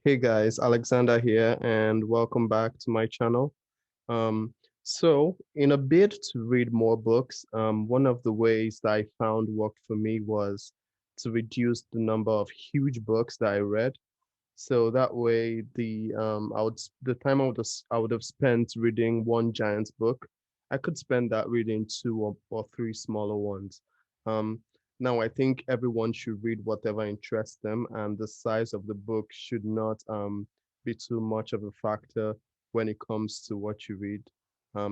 Hey guys, Alexander here, and welcome back to my channel. In a bid to read more books, one of the ways that I found worked for me was to reduce the number of huge books that I read. So that way, the time I would have spent reading one giant book, I could spend that reading two or three smaller ones. Um, Now I think everyone should read whatever interests them, and the size of the book should not be too much of a factor when it comes to what you read.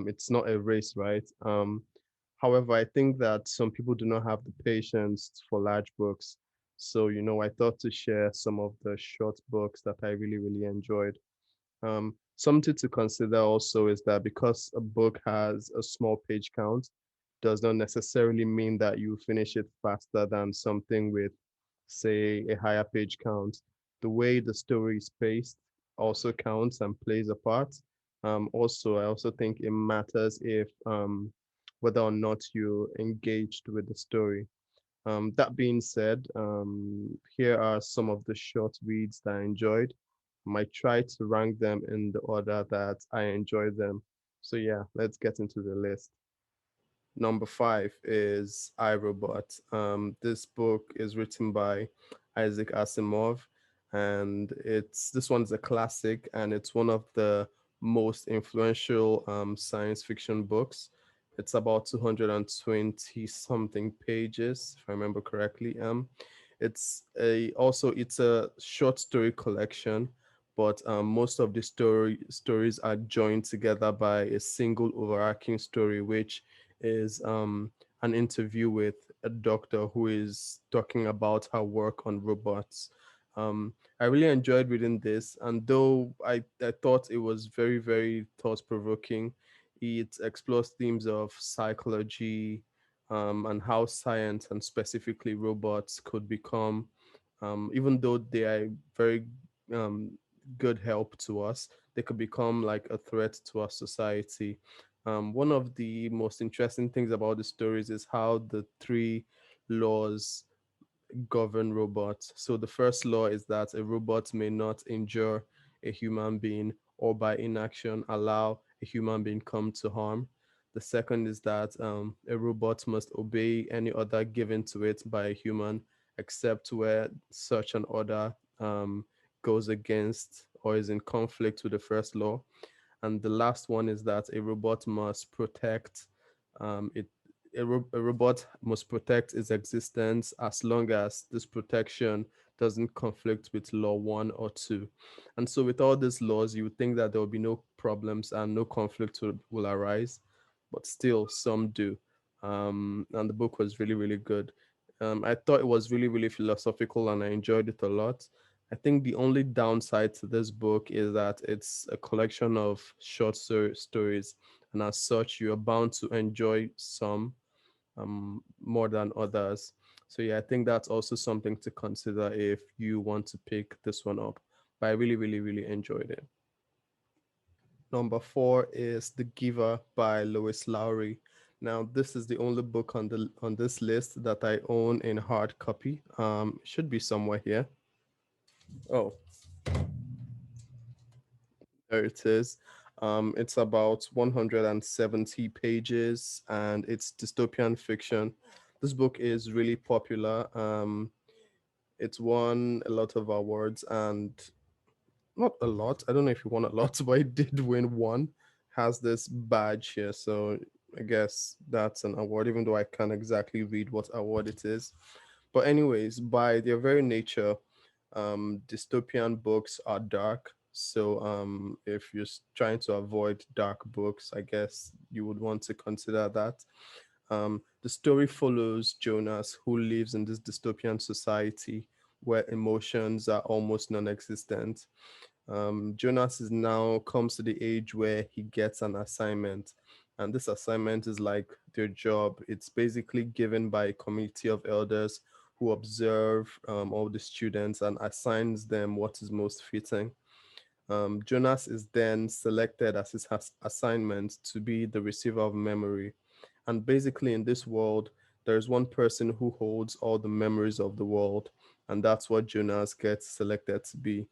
It's not a race, right? However, I think that some people do not have the patience for large books. So, I thought to share some of the short books that I really, really enjoyed. Something to consider also is that because a book has a small page count, does not necessarily mean that you finish it faster than something with, say, a higher page count. The way the story is paced also counts and plays a part. I also think it matters if whether or not you're engaged with the story. That being said, here are some of the short reads that I enjoyed. I might try to rank them in the order that I enjoyed them. So yeah, let's get into the list. Number five is I, Robot. This book is written by Isaac Asimov, and it's this one's a classic, and it's one of the most influential science fiction books. It's about 220 something pages, if I remember correctly. It's a short story collection, but most of the stories are joined together by a single overarching story, which is an interview with a doctor who is talking about her work on robots. I really enjoyed reading this, and though I thought it was very, very thought provoking, it explores themes of psychology and how science and specifically robots could become, even though they are very um, good help to us, they could become like a threat to our society. One of the most interesting things about the stories is how the three laws govern robots. So the first law is that a robot may not injure a human being or by inaction allow a human being come to harm. The second is that a robot must obey any order given to it by a human, except where such an order goes against or is in conflict with the first law. And the last one is that a robot must protect it. A robot must protect its existence as long as this protection doesn't conflict with law one or two. And so, with all these laws, you would think that there will be no problems and no conflict will arise, but still, some do. And the book was really, really good. I thought it was really, really philosophical and I enjoyed it a lot. I think the only downside to this book is that it's a collection of short stories, and as such, you are bound to enjoy some more than others. So yeah, I think that's also something to consider if you want to pick this one up. But I really, really, really enjoyed it. Number four is The Giver by Lois Lowry. Now, this is the only book on this list that I own in hard copy. It should be somewhere here. Oh, there it is. It's about 170 pages and it's dystopian fiction. This book is really popular. It's won a lot of awards and not a lot. I don't know if he won a lot, but he did win one. Has this badge here, so I guess that's an award, even though I can't exactly read what award it is. But anyways, by their very nature, dystopian books are dark. So if you're trying to avoid dark books, I guess you would want to consider that. The story follows Jonas, who lives in this dystopian society where emotions are almost non-existent. Jonas is now comes to the age where he gets an assignment, and this assignment is like their job. It's basically given by a committee of elders who observe all the students and assigns them what is most fitting. Jonas is then selected as his assignment to be the receiver of memory. And basically, in this world, there's one person who holds all the memories of the world, and that's what Jonas gets selected to be.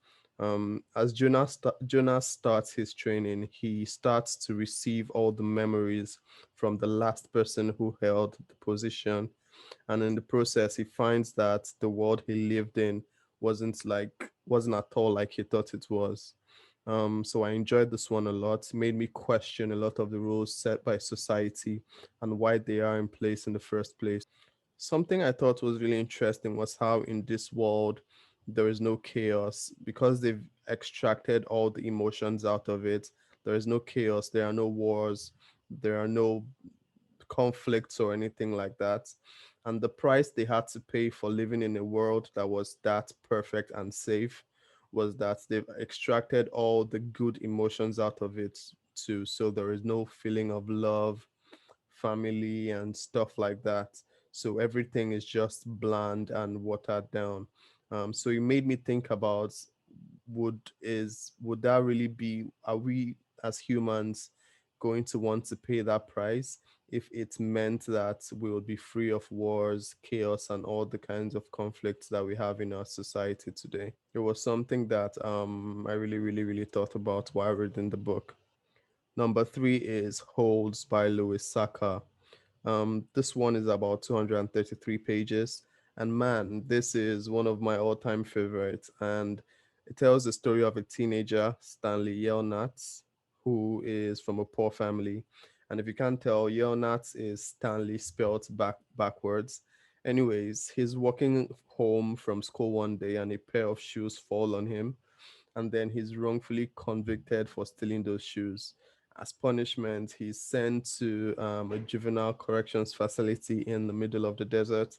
As Jonas starts his training, he starts to receive all the memories from the last person who held the position, and in the process, he finds that the world he lived in wasn't at all like he thought it was. So I enjoyed this one a lot. It made me question a lot of the rules set by society and why they are in place in the first place. Something I thought was really interesting was how in this world there is no chaos because they've extracted all the emotions out of it. There is no chaos, there are no wars, there are no conflicts or anything like that. And the price they had to pay for living in a world that was that perfect and safe was that they've extracted all the good emotions out of it too. So there is no feeling of love, family, and stuff like that. So everything is just bland and watered down. So it made me think about would that really be, are we as humans going to want to pay that price if it meant that we would be free of wars, chaos, and all the kinds of conflicts that we have in our society today? It was something that I really, really, really thought about while reading the book. Number three is Holds by Louis Saka. This one is about 233 pages, and man, this is one of my all-time favorites. And it tells the story of a teenager, Stanley Yelnats, who is from a poor family. And if you can't tell, Yelnats is Stanley spelled backwards. Anyways, he's walking home from school one day, and a pair of shoes fall on him, and then he's wrongfully convicted for stealing those shoes. As punishment, he's sent to a juvenile corrections facility in the middle of the desert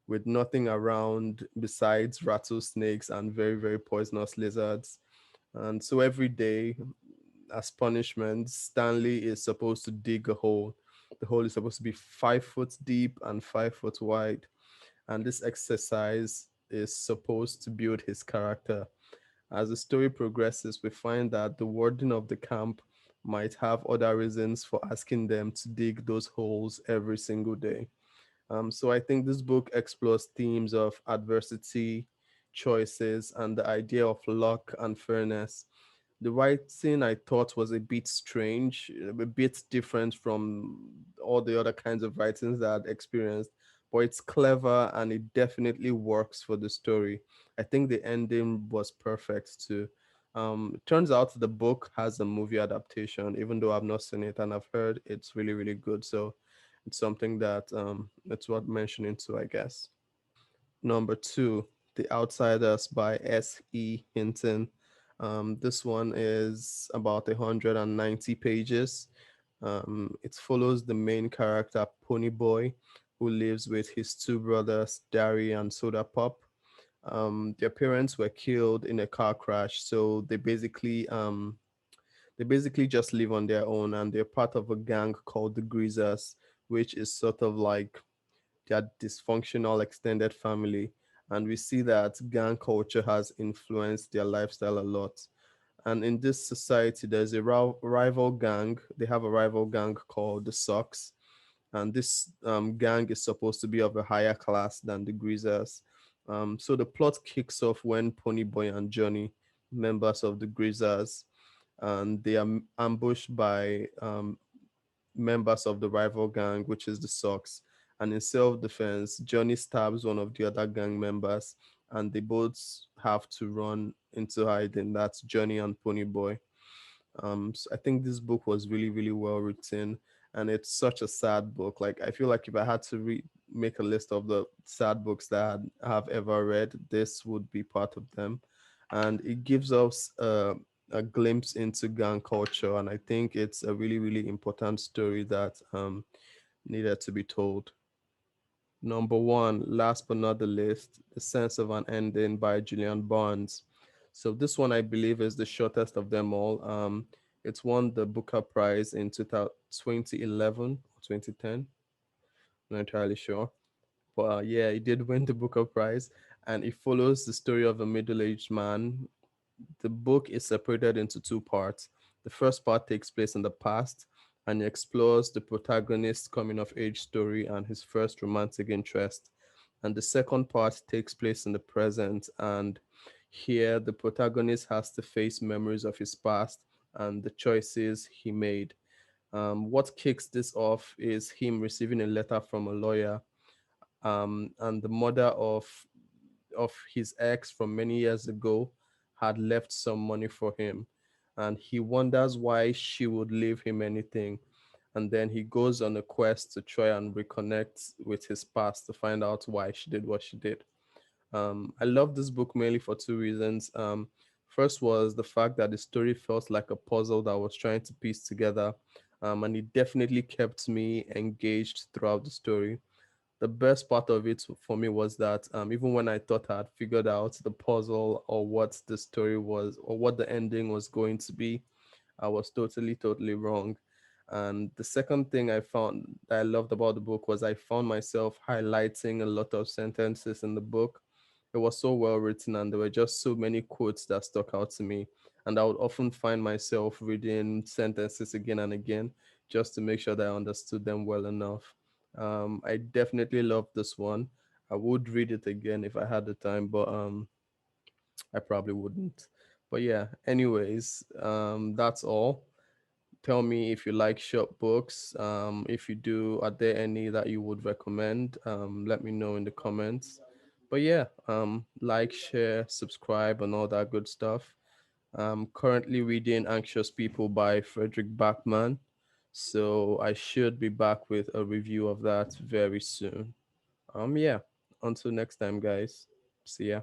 with nothing around besides rattlesnakes and very, very poisonous lizards. And so every day, as punishment, Stanley is supposed to dig a hole. The hole is supposed to be 5 foot deep and 5 foot wide. And this exercise is supposed to build his character. As the story progresses, we find that the warden of the camp might have other reasons for asking them to dig those holes every single day. So I think this book explores themes of adversity, choices, and the idea of luck and fairness. The writing I thought was a bit strange, a bit different from all the other kinds of writings that I'd experienced, but it's clever and it definitely works for the story. I think the ending was perfect too. It turns out the book has a movie adaptation, even though I've not seen it and I've heard it's really, really good. So it's something that it's worth mentioning too, I guess. Number two, The Outsiders by S.E. Hinton. This one is about 190 pages. It follows the main character, Ponyboy, who lives with his two brothers, Dari and Soda Pop. Their parents were killed in a car crash, so they basically just live on their own, and they're part of a gang called the Greasers, which is sort of like their dysfunctional extended family. And we see that gang culture has influenced their lifestyle a lot. And in this society, there's a rival gang. They have a rival gang called the Sox. And this gang is supposed to be of a higher class than the Greasers. So the plot kicks off when Ponyboy and Johnny, members of the Greasers, and they are ambushed by members of the rival gang, which is the Sox. And in self defense, Johnny stabs one of the other gang members, and they both have to run into hiding. That's Johnny and Ponyboy. So I think this book was really, really well written, and it's such a sad book. Like I feel like if I had to make a list of the sad books that I have ever read, this would be part of them, and it gives us a glimpse into gang culture, and I think it's a really, really important story that needed to be told. Number one, last but not the least, The Sense of an Ending by Julian Barnes. So this one I believe is the shortest of them all. It's won the Booker Prize in 2011 or 2010. Not entirely sure. But yeah, it did win the Booker Prize, and it follows the story of a middle-aged man. The book is separated into two parts. The first part takes place in the past and explores the protagonist's coming of age story and his first romantic interest. And the second part takes place in the present, and Here, the protagonist has to face memories of his past and the choices he made. What kicks this off is him receiving a letter from a lawyer, and the mother of his ex from many years ago had left some money for him, and he wonders why she would leave him anything. And then he goes on a quest to try and reconnect with his past to find out why she did what she did. I love this book mainly for two reasons. First was the fact that the story felt like a puzzle that I was trying to piece together, and it definitely kept me engaged throughout the story. The best part of it for me was that even when I thought I had figured out the puzzle or what the story was or what the ending was going to be, I was totally wrong. And the second thing I found that I loved about the book was I found myself highlighting a lot of sentences in the book. It was so well written, and there were just so many quotes that stuck out to me. And I would often find myself reading sentences again and again just to make sure that I understood them well enough. I definitely loved this one. I would read it again if I had the time, but I probably wouldn't. But yeah, anyways, that's all. Tell me if you like short books. If you do, are there any that you would recommend? Let me know in the comments. But yeah, like, share, subscribe, and all that good stuff. I'm currently reading Anxious People by Frederick Bachman. So I should be back with a review of that very soon. Yeah. Until next time, guys. See ya.